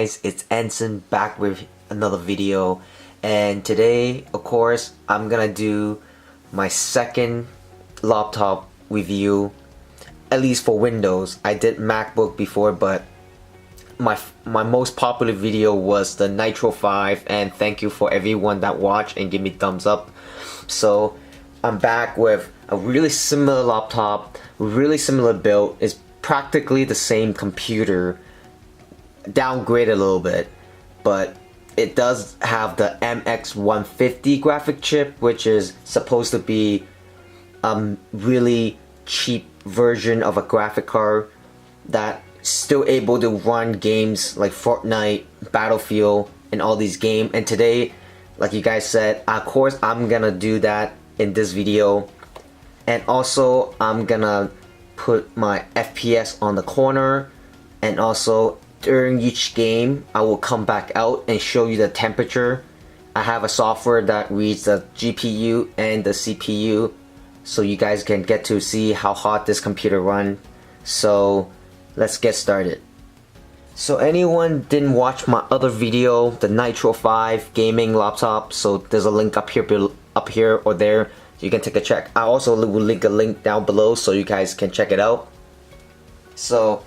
guys, it's Ensign back with another video, and today of course I'm gonna do my second laptop review, at least for Windows. I did MacBook before, but my most popular video was the Nitro 5, and thank you for everyone that watched and give me thumbs up. So I'm back with a really similar laptop, really similar build. It's practically the same computer, downgraded a little bit, but it does have the MX150 graphic chip, which is supposed to be a really cheap version of a graphic card that still able to run games like Fortnite, Battlefield, and all these games. And today, like you guys said, of course I'm gonna do that in this video, and also I'm gonna put my FPS on the corner, and also during each game I will come back out and show you the temperature. I have a software that reads the GPU and the CPU, so you guys can get to see how hot this computer runs. So let's get started. So anyone didn't watch my other video, the Nitro 5 gaming laptop, so there's a link up here or there. You can take a check. I also will link a link down below so you guys can check it out. So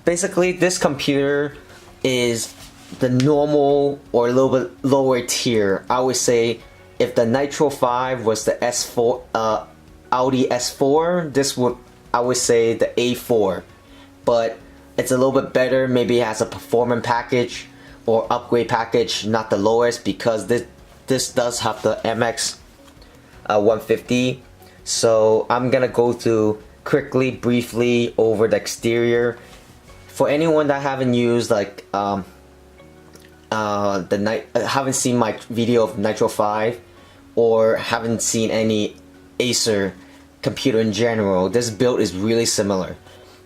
basically this computer is the normal or a little bit lower tier. I would say if the Nitro 5 was the S4 Audi S4, this would, I would say, the A4, but it's a little bit better. Maybe it has a performance package or upgrade package, not the lowest, because this does have the MX150. So I'm gonna go through quickly, briefly over the exterior. For anyone that haven't used like haven't seen my video of Nitro 5 or haven't seen any Acer computer in general, this build is really similar.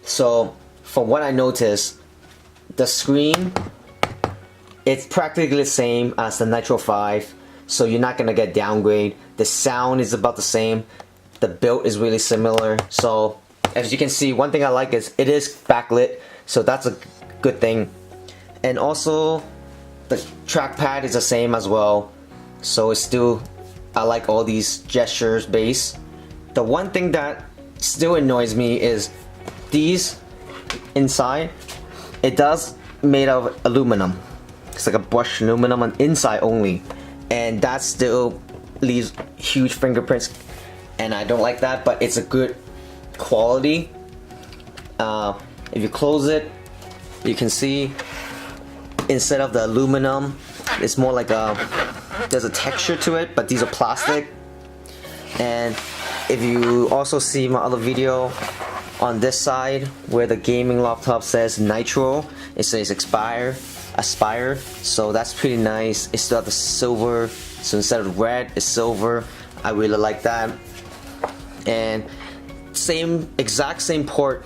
So from what I noticed, the screen, it's practically the same as the Nitro 5, so you're not gonna get downgrade. The sound is about the same. The build is really similar. So as you can see, one thing I like is it is backlit, so that's a good thing. And also the trackpad is the same as well, so it's still, I like all these gestures base. The one thing that still annoys me is these inside, it does made of aluminum. It's like a brushed aluminum on inside only, and that still leaves huge fingerprints, and I don't like that, but it's a good quality. If you close it, you can see instead of the aluminum, it's more like there's a texture to it, but these are plastic. And if you also see my other video on this side where the gaming laptop says Nitro, it says Aspire, so that's pretty nice. It's still the silver, so instead of red, it's silver. I really like that. And exact same port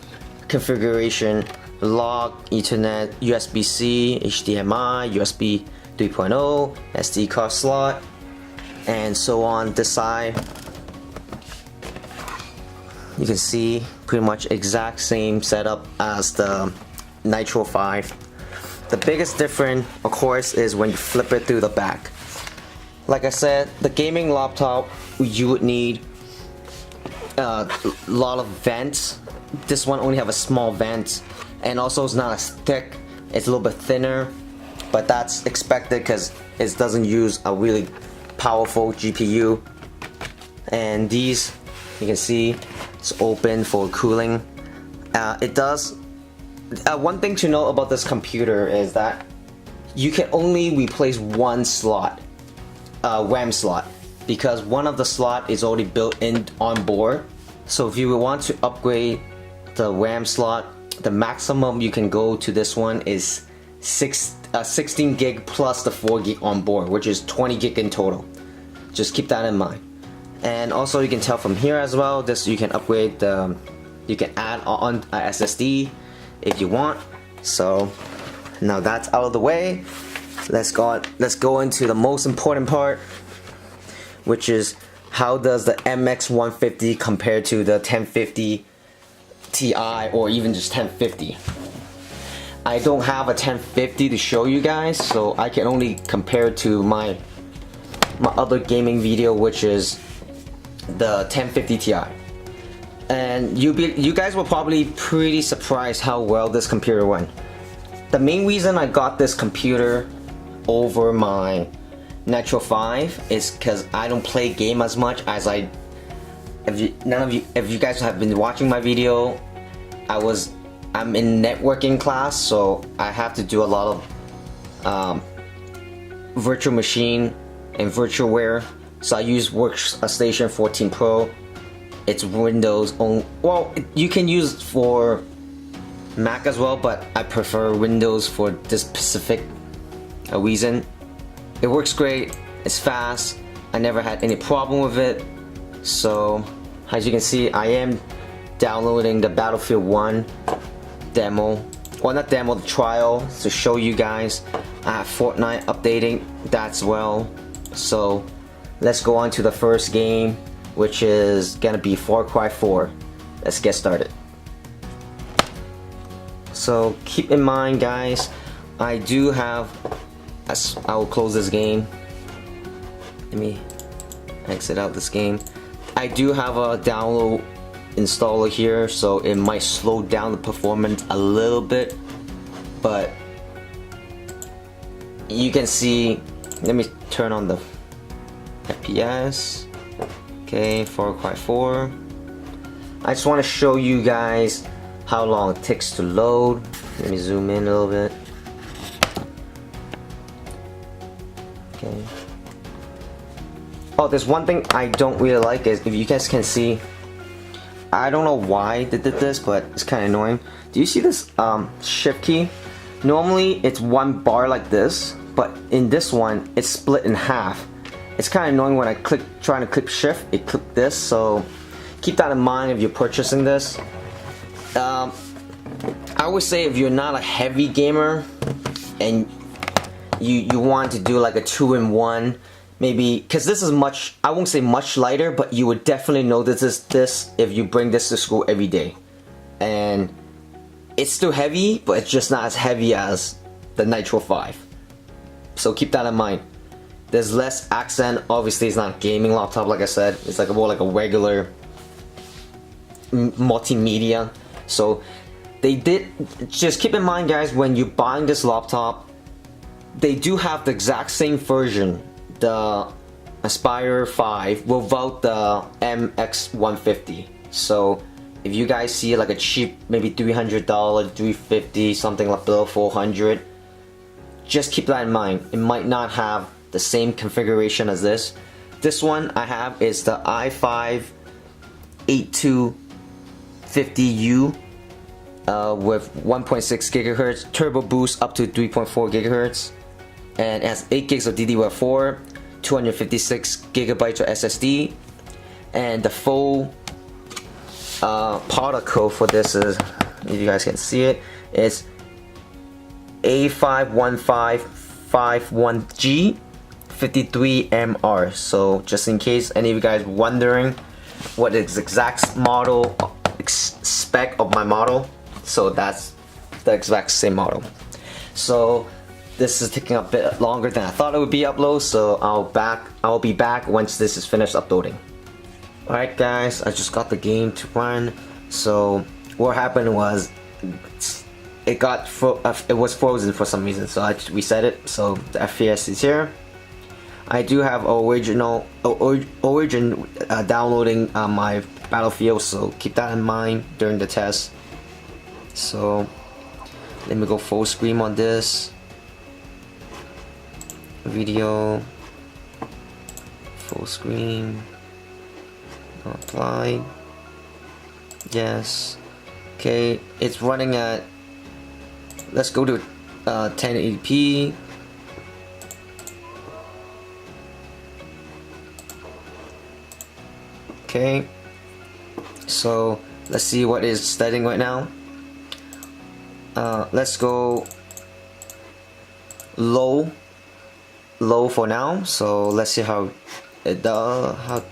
configuration: log, Ethernet, USB-C, HDMI, USB 3.0, SD card slot, and so on. This side, you can see pretty much exact same setup as the Nitro 5. The biggest difference, of course, is when you flip it through the back. Like I said, the gaming laptop, you would need a lot of vents. This one only have a small vent, and also it's not as thick, it's a little bit thinner, but that's expected because it doesn't use a really powerful GPU. And these, you can see it's open for cooling. It does, one thing to know about this computer is that you can only replace one slot, RAM slot, because one of the slot is already built in on board. So if you want to upgrade the RAM slot, the maximum you can go to this one is 16 gig plus the 4 gig on board, which is 20 gig in total. Just keep that in mind. And also you can tell from here as well, this you can upgrade the, you can add on a SSD if you want. So now that's out of the way, let's go into the most important part, which is how does the MX150 compare to the 1050 Ti or even just 1050. I don't have a 1050 to show you guys, so I can only compare it to my other gaming video, which is the 1050 Ti. And you guys were probably pretty surprised how well this computer went. The main reason I got this computer over my Nitro 5 is because I don't play game as much as if you guys have been watching my video, I'm in networking class, so I have to do a lot of virtual machine and virtualware. So I use Workstation 14 Pro. It's Windows only. Well, you can use it for Mac as well, but I prefer Windows for this specific reason. It works great, it's fast, I never had any problem with it. So as you can see, I am downloading the Battlefield 1 demo, well, not demo, the trial, to show you guys. I have Fortnite updating that as well. So let's go on to the first game, which is gonna be Far Cry 4. Let's get started. So keep in mind, guys, I do have, I will close this game. Let me exit out this game. I do have a download installer here, so it might slow down the performance a little bit, but you can see, let me turn on the FPS. Okay, Far Cry 4. I just want to show you guys how long it takes to load. Let me zoom in a little bit. Okay. Oh, there's one thing I don't really like is, if you guys can see, I don't know why they did this, but it's kind of annoying. Do you see this shift key? Normally it's one bar like this, but in this one it's split in half. It's kind of annoying when I trying to click shift, it clicked this, so keep that in mind if you're purchasing this. I would say if you're not a heavy gamer and you want to do like a 2-in-1, maybe, because this is much, I won't say much lighter, but you would definitely notice this if you bring this to school every day. And it's still heavy, but it's just not as heavy as the Nitro 5. So keep that in mind. There's less accent. Obviously it's not a gaming laptop, like I said. It's like more like a regular multimedia. So they did, just keep in mind, guys, when you're buying this laptop, they do have the exact same version, the Aspire 5, without the MX150. So if you guys see like a cheap, maybe $300, $350, something like below $400, just keep that in mind. It might not have the same configuration as this. This one I have is the i5-8250U with 1.6 gigahertz, turbo boost up to 3.4 gigahertz, and it has 8 gigs of DDR4, 256 gigabytes of SSD, and the full product code for this is, if you guys can see it, is A51551G 53MR. So just in case any of you guys wondering what is the exact model spec of my model, so that's the exact same model. So this is taking a bit longer than I thought it would be upload, so I'll be back once this is finished uploading. Alright guys, I just got the game to run. So what happened was it was frozen for some reason, so I reset it. So the FPS is here. I do have Origin downloading my Battlefield, so keep that in mind during the test. So let me go full screen on this video. Full screen. Apply. Yes. Okay, it's running at, let's go to 1080p. Okay, so let's see what is setting right now. Let's go low for now. So let's see how it does.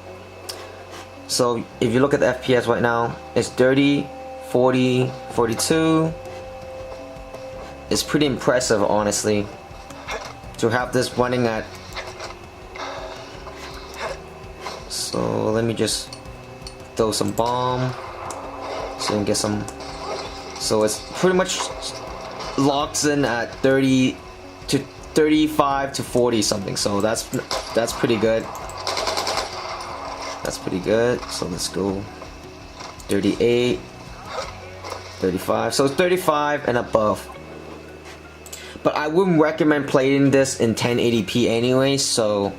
So if you look at the FPS right now, it's 30, 40, 42. it's pretty impressive, honestly, to have this running at. So let me just throw some bomb so we can get some. So it's pretty much locks in at 30 to 35 to 40 something. So that's pretty good. That's pretty good. So let's go 38, 35. So it's 35 and above. But I wouldn't recommend playing this in 1080p anyway, so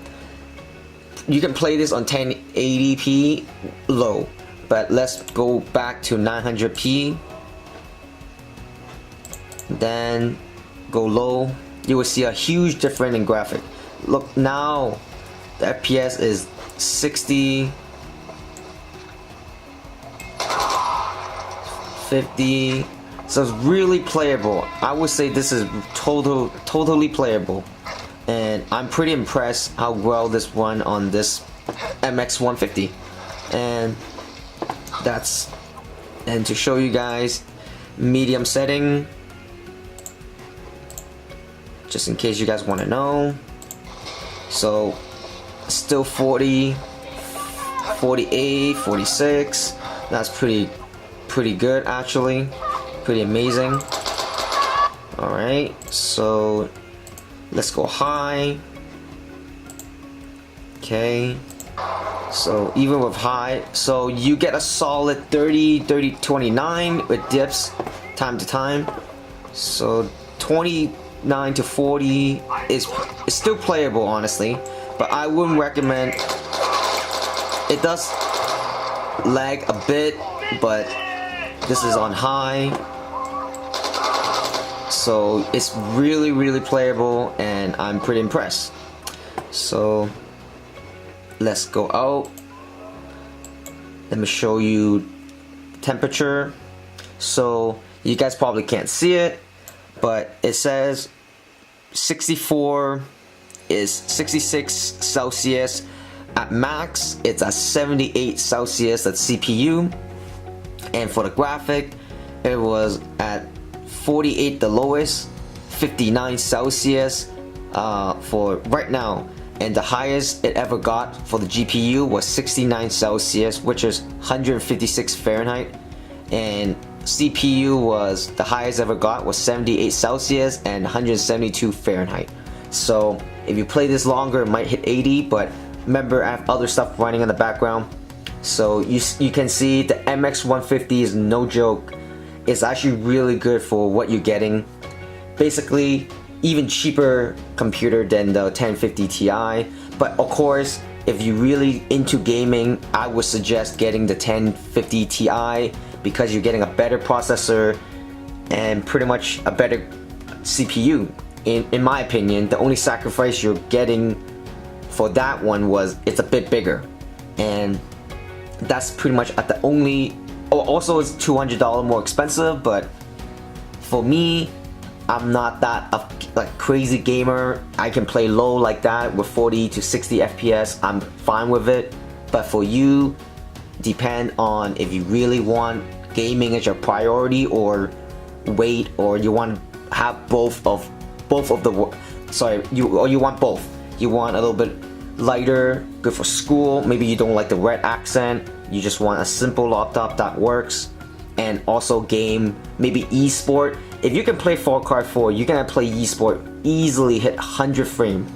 you can play this on 1080p low. But let's go back to 900p. Then go low. You will see a huge difference in graphic. Look now, the FPS is 60, 50. So it's really playable. I would say this is totally playable, and I'm pretty impressed how well this run on this MX150. And to show you guys, medium setting, just in case you guys want to know. So still 40, 48, 46. That's pretty good actually. Pretty amazing. Alright, so let's go high. Okay, so even with high, so you get a solid 30, 29 with dips time to time. So 29 to 40 is still playable, honestly, but I wouldn't recommend. It does lag a bit, but this is on high. So it's really playable, and I'm pretty impressed. So let's go out. Let me show you temperature. So you guys probably can't see it, but it says 64 is 66 Celsius. At max, it's at 78 Celsius at CPU. And for the graphic, it was at 48 the lowest, 59 Celsius for right now, and the highest it ever got for the GPU was 69 Celsius, which is 156 Fahrenheit, and CPU was the highest ever got was 78 Celsius and 172 Fahrenheit. So if you play this longer, it might hit 80, but remember, I have other stuff running in the background. So you can see the MX150 is no joke. It's actually really good for what you're getting. Basically, even cheaper computer than the 1050 Ti. But of course, if you're really into gaming, I would suggest getting the 1050 Ti because you're getting a better processor and pretty much a better CPU. In my opinion, the only sacrifice you're getting for that one was it's a bit bigger, and that's pretty much at the only. Also, it's $200 more expensive, but for me, I'm not that like crazy gamer. I can play low like that with 40 to 60 FPS. I'm fine with it. But for you, depend on if you really want gaming as your priority, or wait, or you want to have both of the. Sorry, you want both. You want a little bit lighter, good for school. Maybe you don't like the red accent. You just want a simple laptop that works, and also game, maybe esport. If you can play Far Cry 4, you can play esport easily, hit 100 frame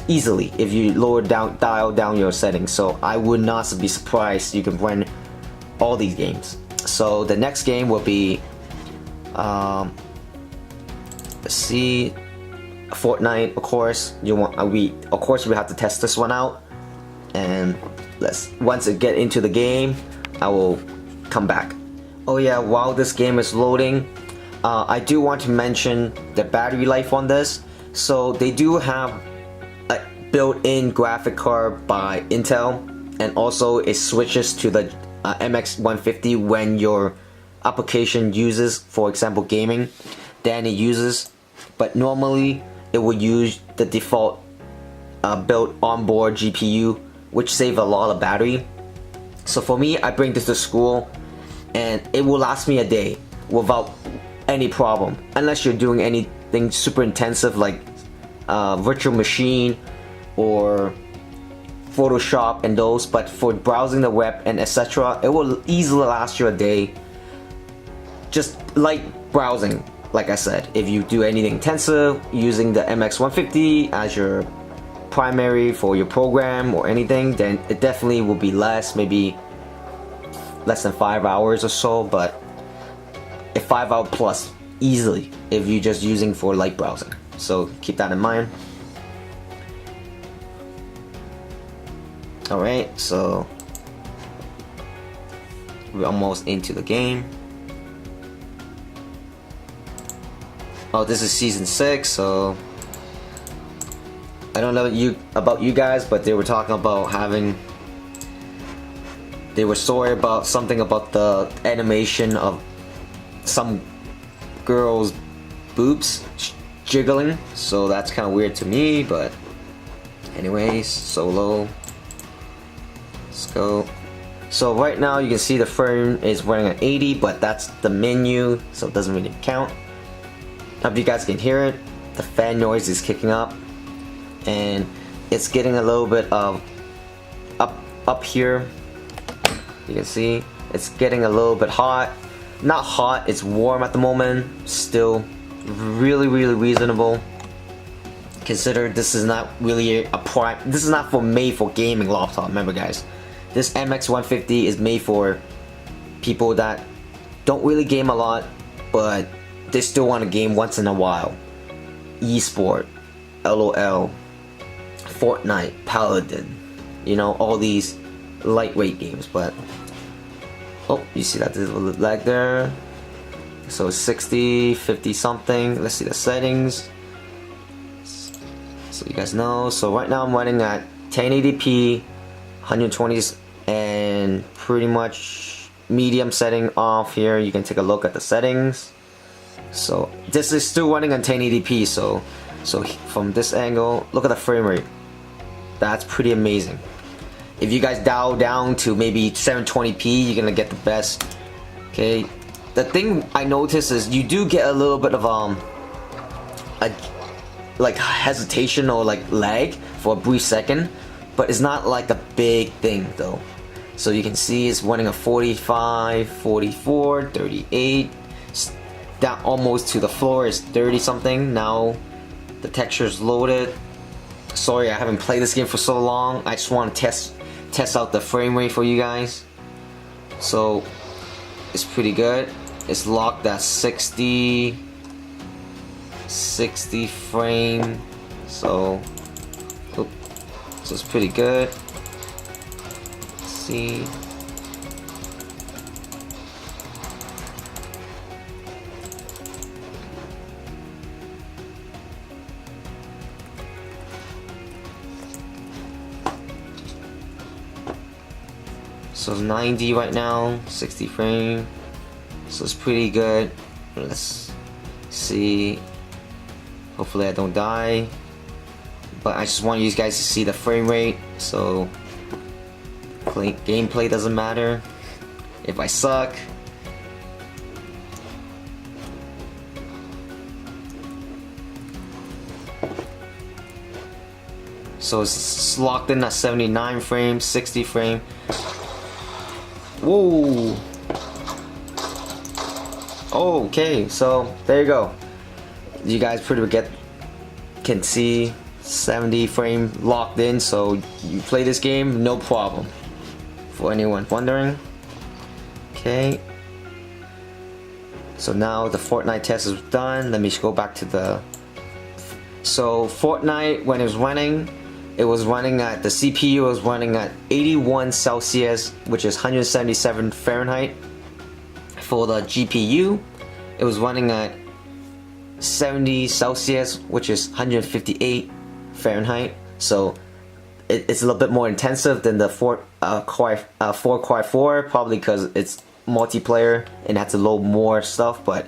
easily if you dial down your settings. So I would not be surprised you can run all these games. So the next game will be let's see, Fortnite. Of course, we have to test this one out, and once I get into the game, I will come back. Oh yeah, while this game is loading, I do want to mention the battery life on this. So they do have a built-in graphic card by Intel, and also it switches to the MX150 when your application uses, for example, gaming, then it uses. But normally it will use the default built onboard GPU, which save a lot of battery. So for me, I bring this to school, and it will last me a day without any problem, unless you're doing anything super intensive like virtual machine or Photoshop and those. But for browsing the web and etc., it will easily last you a day. Just light browsing, like I said. If you do anything intensive using the MX150 as your primary for your program or anything, then it definitely will be less, maybe less than 5 hours or so, but a 5 hour plus easily if you're just using for light browsing. So keep that in mind. Alright, so we're almost into the game. Oh, this is season 6, so I don't know about you guys, but they were talking about they were sorry about something about the animation of some girl's boobs jiggling, so that's kind of weird to me. But anyways, solo, let's go. So right now you can see the frame is running at 80, but that's the menu, so it doesn't really count. Hope you guys can hear it. The fan noise is kicking up, and it's getting a little bit of up here. You can see it's getting a little bit hot. Not hot, it's warm at the moment. Still really reasonable. Consider this is not really a prime. This is not made for gaming laptop. Remember, guys, this MX150 is made for people that don't really game a lot, but they still want to game once in a while. Esport, LOL, Fortnite, Paladin, you know, all these lightweight games. But oh, you see that there's a little lag there. So 60, 50 something. Let's see the settings, so you guys know. So right now I'm running at 1080p, 120s, and pretty much medium setting off here. You can take a look at the settings. So this is still running on 1080p, so from this angle, look at the frame rate. That's pretty amazing. If you guys dial down to maybe 720p, you're gonna get the best. Okay, the thing I noticed is you do get a little bit of like hesitation or like lag for a brief second, but it's not like a big thing though. So you can see it's running a 45, 44, 38. Down almost to the floor is 30 something. Now the texture is loaded. Sorry, I haven't played this game for so long. I just want to test out the frame rate for you guys. So it's pretty good. It's locked at 60 frame. So it's pretty good. Let's see. So it's 90 right now, 60 frame. So it's pretty good. Let's see. Hopefully I don't die. But I just want you guys to see the frame rate. So gameplay doesn't matter if I suck. So it's locked in at 79 frames, 60 frame. Whoa. Okay, so there you go. You guys pretty much can see 70 frame locked in, so you play this game no problem. For anyone wondering. Okay. So now the Fortnite test is done. Let me go back to the. So Fortnite, when it was running at the CPU was running at 81 Celsius, which is 177 Fahrenheit. For the GPU, it was running at 70 Celsius, which is 158 Fahrenheit. So it's a little bit more intensive than the 4x4, probably because it's multiplayer and had to load more stuff. But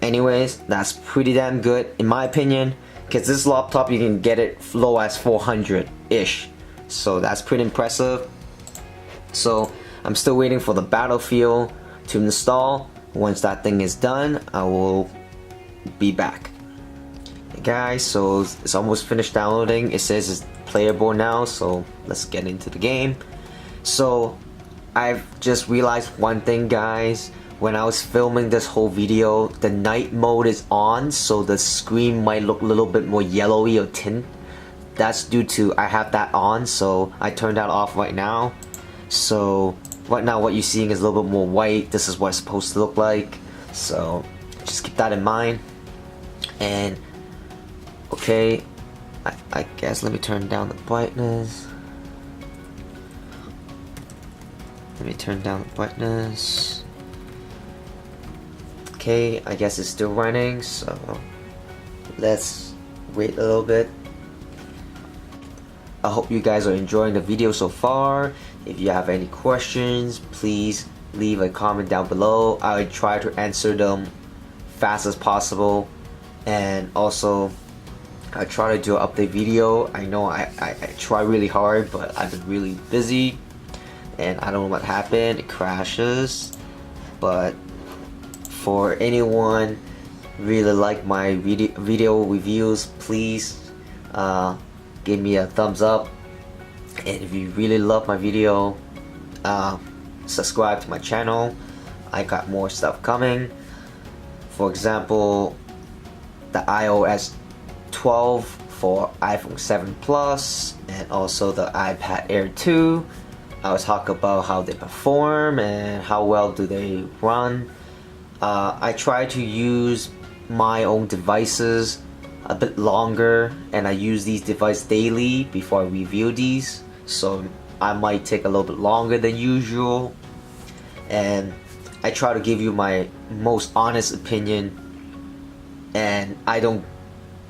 anyways, that's pretty damn good in my opinion. Because this laptop you can get it low as 400-ish. So that's pretty impressive. So I'm still waiting for the Battlefield to install. Once that thing is done, I will be back. Hey guys, so it's almost finished downloading. It says it's playable now, so let's get into the game. So I've just realized one thing, guys. When I was filming this whole video, the night mode is on, so the screen might look a little bit more yellowy or tint. That's due to I have that on, so I turned that off right now. So right now what you're seeing is a little bit more white. This is what it's supposed to look like, so just keep that in mind. And okay, I guess let me turn down the brightness. Let me turn down the brightness. Okay, I guess it's still running, so let's wait a little bit. I hope you guys are enjoying the video so far. If you have any questions, please leave a comment down below. I will try to answer them fast as possible. And also, I try to do an update video. I know I try really hard, but I've been really busy. And I don't know what happened. It crashes. But for anyone really like my video reviews, please give me a thumbs up. And if you really love my video, subscribe to my channel. I got more stuff coming. For example, the iOS 12 for iPhone 7 Plus, and also the iPad Air 2. I will talk about how they perform and how well do they run. I try to use my own devices a bit longer, and I use these devices daily before I review these, so I might take a little bit longer than usual. And I try to give you my most honest opinion, and I don't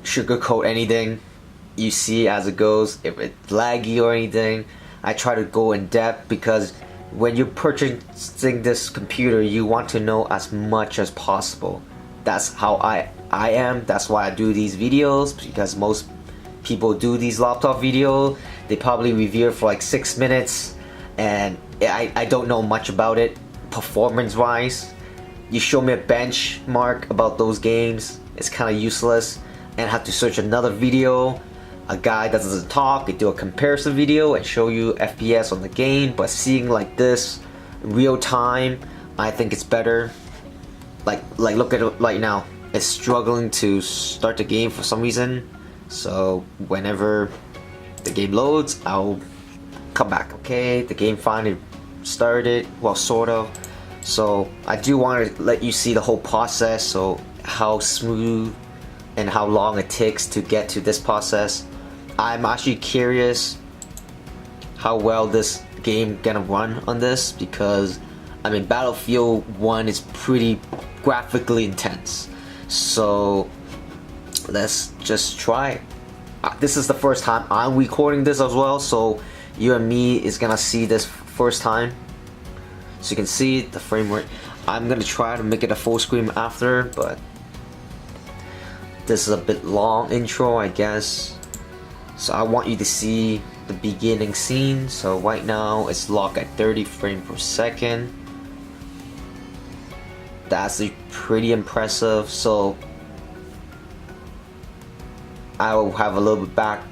sugarcoat anything. You see as it goes. If it's laggy or anything, I try to go in depth, because when you're purchasing this computer, you want to know as much as possible. That's how I am. That's why I do these videos, because most people do these laptop videos. They probably review it for like 6 minutes, and I don't know much about it performance wise. You show me a benchmark about those games, it's kind of useless, and I have to search another video. A guy that doesn't talk, they do a comparison video and show you FPS on the game. But seeing like this real time, I think it's better. Like look at it right now. It's struggling to start the game for some reason. So whenever the game loads, I'll come back. Okay, the game finally started. Well, sort of. So I do want to let you see the whole process. So how smooth and how long it takes to get to this process. I'm actually curious how well this game gonna run on this, because I mean Battlefield 1 is pretty graphically intense. So let's just try it. This is the first time I'm recording this as well, so you and me is gonna see this first time. So you can see the frame rate. I'm gonna try to make it a full screen after, but this is a bit long intro, I guess. So I want you to see the beginning scene. So right now it's locked at 30 frames per second. That's pretty impressive. So I will have a little bit back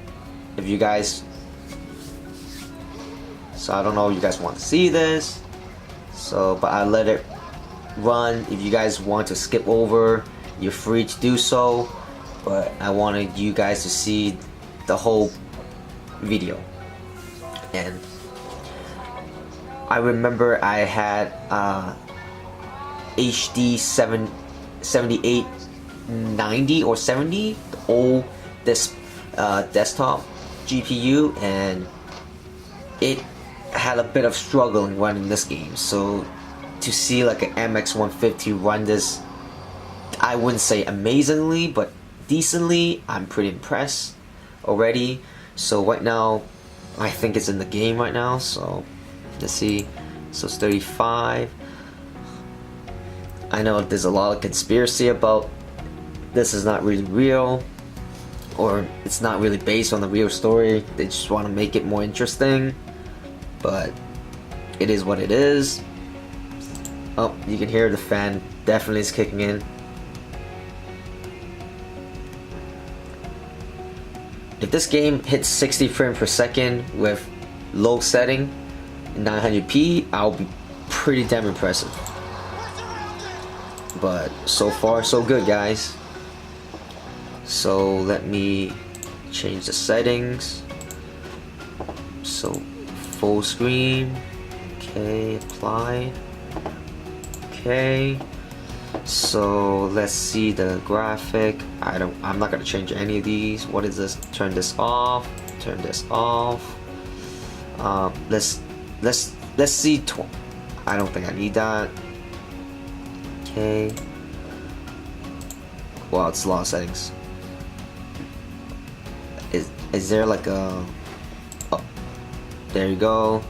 if you guys. So I don't know if you guys want to see this. So but I let it run. If you guys want to skip over, you're free to do so. But I wanted you guys to see the whole video. And I remember I had HD 7890 or 70, the old desktop GPU, and it had a bit of struggling running this game. So to see like an MX150 run this, I wouldn't say amazingly, but decently, I'm pretty impressed already. So right now I think it's in the game right now, so let's see. So it's 35. I know there's a lot of conspiracy about this is not really real, or it's not really based on the real story. They just want to make it more interesting, but it is what it is. Oh, you can hear the fan definitely is kicking in. If this game hits 60 frames per second with low setting, 900p, I'll be pretty damn impressive. But so far so good, guys. So let me change the settings. So full screen. Okay, apply. Okay. So let's see the graphic. I'm not gonna change any of these. What is this? Turn this off. Turn this off. Let's see. I don't think I need that. Okay. Wow, it's a lot of settings. Is there like a? Oh, there you go.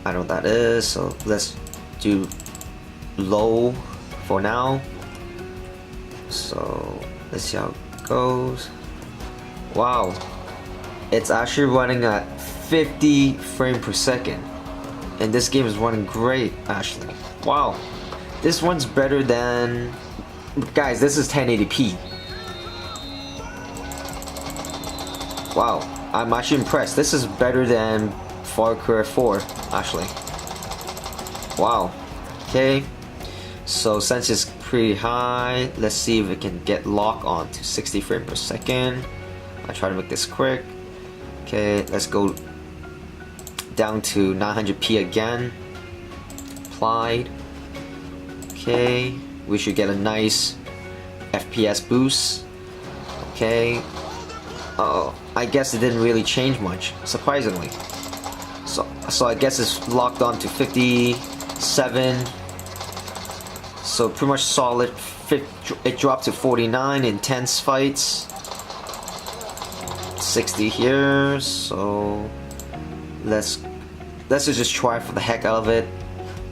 I know what that is. So let's do low for now. So let's see how it goes. Wow, it's actually running at 50 frames per second, and this game is running great actually. Wow, this one's better than, guys, this is 1080p. Wow, I'm actually impressed. This is better than Far Cry 4 actually. Wow. Okay, so since it's pretty high, let's see if it can get locked on to 60 frames per second. I try to make this quick. Okay, let's go down to 900p again. Applied. Okay, we should get a nice FPS boost. Okay. Oh, I guess it didn't really change much, surprisingly. So I guess it's locked on to 57. So pretty much solid. It dropped to 49 intense fights. 60 here. So let's just try for the heck out of it.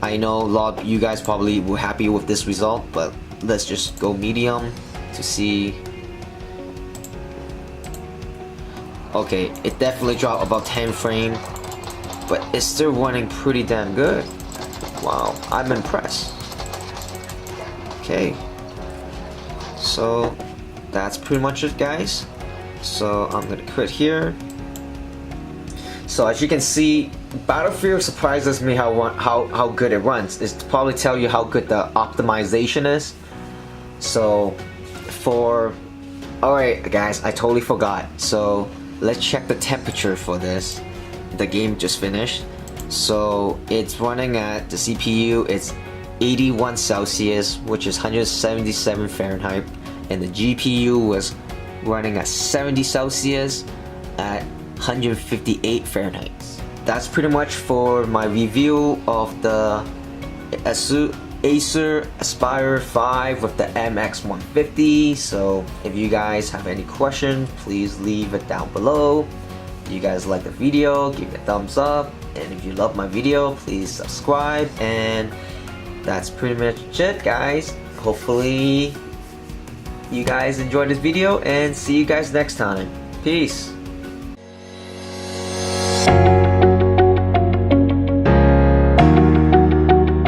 I know a lot of you guys probably were happy with this result, but let's just go medium to see. Okay, it definitely dropped about 10 frames, but it's still running pretty damn good. Wow, I'm impressed. Okay, so that's pretty much it, guys. So I'm gonna quit here. So as you can see, Battlefield surprises me how good it runs. It's to probably tell you how good the optimization is. So alright guys, I totally forgot. So let's check the temperature for this. The game just finished. So it's running at the CPU, it's 81 Celsius, which is 177 Fahrenheit, and the GPU was running at 70 Celsius at 158 Fahrenheit. That's pretty much for my review of the Acer Aspire 5 with the MX150. So if you guys have any questions, please leave it down below. If you guys like the video, give it a thumbs up, and if you love my video, please subscribe. And that's pretty much it, guys. Hopefully you guys enjoyed this video, and see you guys next time. Peace.